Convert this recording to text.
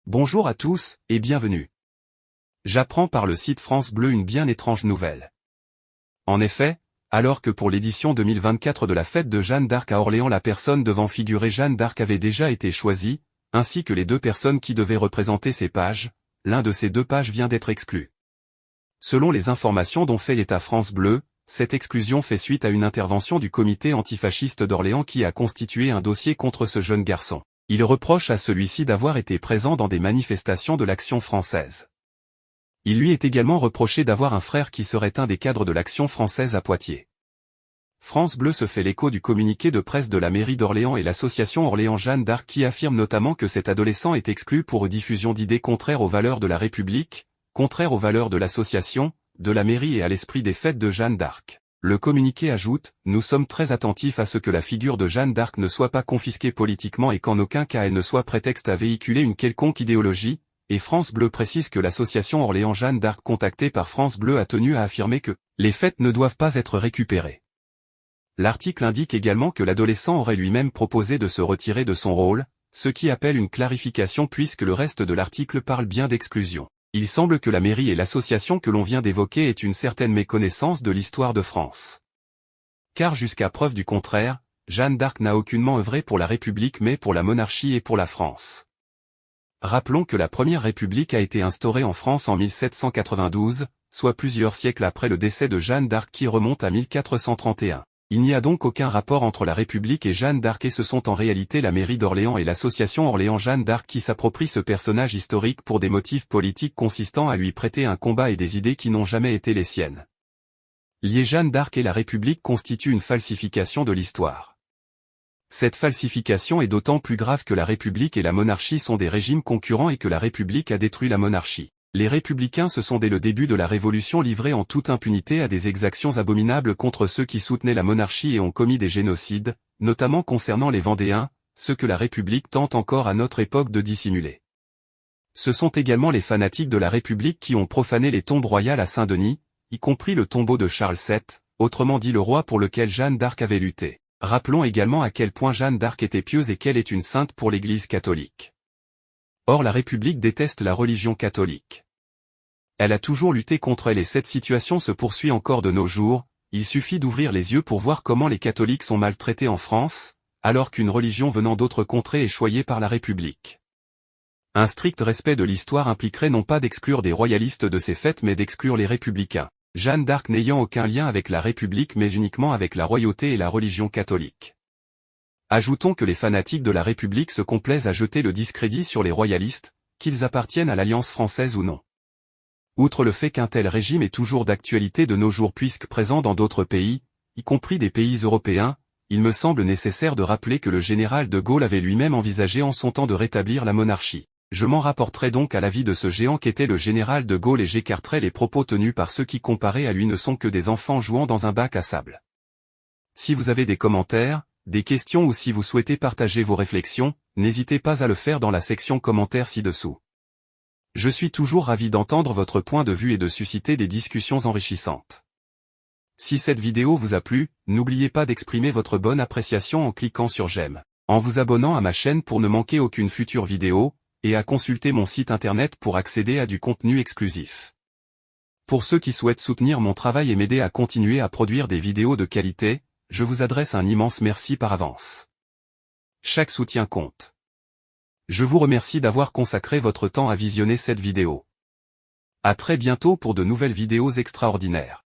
Bonjour à tous, et bienvenue. J'apprends par le site France Bleu une bien étrange nouvelle. En effet, alors que pour l'édition 2024 de la fête de Jeanne d'Arc à Orléans la personne devant figurer Jeanne d'Arc avait déjà été choisie, ainsi que les deux personnes qui devaient représenter ces pages, l'un de ces deux pages vient d'être exclu. Selon les informations dont fait état France Bleu, cette exclusion fait suite à une intervention du comité antifasciste d'Orléans qui a constitué un dossier contre ce jeune garçon. Il reproche à celui-ci d'avoir été présent dans des manifestations de l'Action française. Il lui est également reproché d'avoir un frère qui serait un des cadres de l'Action française à Poitiers. France Bleu se fait l'écho du communiqué de presse de la mairie d'Orléans et l'association Orléans Jeanne d'Arc qui affirme notamment que cet adolescent est exclu pour diffusion d'idées contraires aux valeurs de la République, contraires aux valeurs de l'association, de la mairie et à l'esprit des fêtes de Jeanne d'Arc. Le communiqué ajoute « Nous sommes très attentifs à ce que la figure de Jeanne d'Arc ne soit pas confisquée politiquement et qu'en aucun cas elle ne soit prétexte à véhiculer une quelconque idéologie », et France Bleu précise que l'association Orléans Jeanne d'Arc contactée par France Bleu a tenu à affirmer que « les fêtes ne doivent pas être récupérées ». L'article indique également que l'adolescent aurait lui-même proposé de se retirer de son rôle, ce qui appelle une clarification puisque le reste de l'article parle bien d'exclusion. Il semble que la mairie et l'association que l'on vient d'évoquer aient une certaine méconnaissance de l'histoire de France. Car jusqu'à preuve du contraire, Jeanne d'Arc n'a aucunement œuvré pour la République mais pour la monarchie et pour la France. Rappelons que la Première République a été instaurée en France en 1792, soit plusieurs siècles après le décès de Jeanne d'Arc qui remonte à 1431. Il n'y a donc aucun rapport entre la République et Jeanne d'Arc et ce sont en réalité la mairie d'Orléans et l'association Orléans Jeanne d'Arc qui s'approprient ce personnage historique pour des motifs politiques consistant à lui prêter un combat et des idées qui n'ont jamais été les siennes. Lier Jeanne d'Arc et la République constitue une falsification de l'histoire. Cette falsification est d'autant plus grave que la République et la monarchie sont des régimes concurrents et que la République a détruit la monarchie. Les républicains se sont dès le début de la Révolution livrés en toute impunité à des exactions abominables contre ceux qui soutenaient la monarchie et ont commis des génocides, notamment concernant les Vendéens, ce que la République tente encore à notre époque de dissimuler. Ce sont également les fanatiques de la République qui ont profané les tombes royales à Saint-Denis, y compris le tombeau de Charles VII, autrement dit le roi pour lequel Jeanne d'Arc avait lutté. Rappelons également à quel point Jeanne d'Arc était pieuse et qu'elle est une sainte pour l'Église catholique. Or la République déteste la religion catholique. Elle a toujours lutté contre elle et cette situation se poursuit encore de nos jours, il suffit d'ouvrir les yeux pour voir comment les catholiques sont maltraités en France, alors qu'une religion venant d'autres contrées est choyée par la République. Un strict respect de l'histoire impliquerait non pas d'exclure des royalistes de ces fêtes mais d'exclure les républicains, Jeanne d'Arc n'ayant aucun lien avec la République mais uniquement avec la royauté et la religion catholique. Ajoutons que les fanatiques de la République se complaisent à jeter le discrédit sur les royalistes, qu'ils appartiennent à l'Alliance française ou non. Outre le fait qu'un tel régime est toujours d'actualité de nos jours puisque présent dans d'autres pays, y compris des pays européens, il me semble nécessaire de rappeler que le général de Gaulle avait lui-même envisagé en son temps de rétablir la monarchie. Je m'en rapporterai donc à l'avis de ce géant qu'était le général de Gaulle et j'écarterai les propos tenus par ceux qui comparés à lui ne sont que des enfants jouant dans un bac à sable. Si vous avez des commentaires, des questions ou si vous souhaitez partager vos réflexions, n'hésitez pas à le faire dans la section commentaires ci-dessous. Je suis toujours ravi d'entendre votre point de vue et de susciter des discussions enrichissantes. Si cette vidéo vous a plu, n'oubliez pas d'exprimer votre bonne appréciation en cliquant sur j'aime, en vous abonnant à ma chaîne pour ne manquer aucune future vidéo, et à consulter mon site internet pour accéder à du contenu exclusif. Pour ceux qui souhaitent soutenir mon travail et m'aider à continuer à produire des vidéos de qualité, je vous adresse un immense merci par avance. Chaque soutien compte. Je vous remercie d'avoir consacré votre temps à visionner cette vidéo. À très bientôt pour de nouvelles vidéos extraordinaires.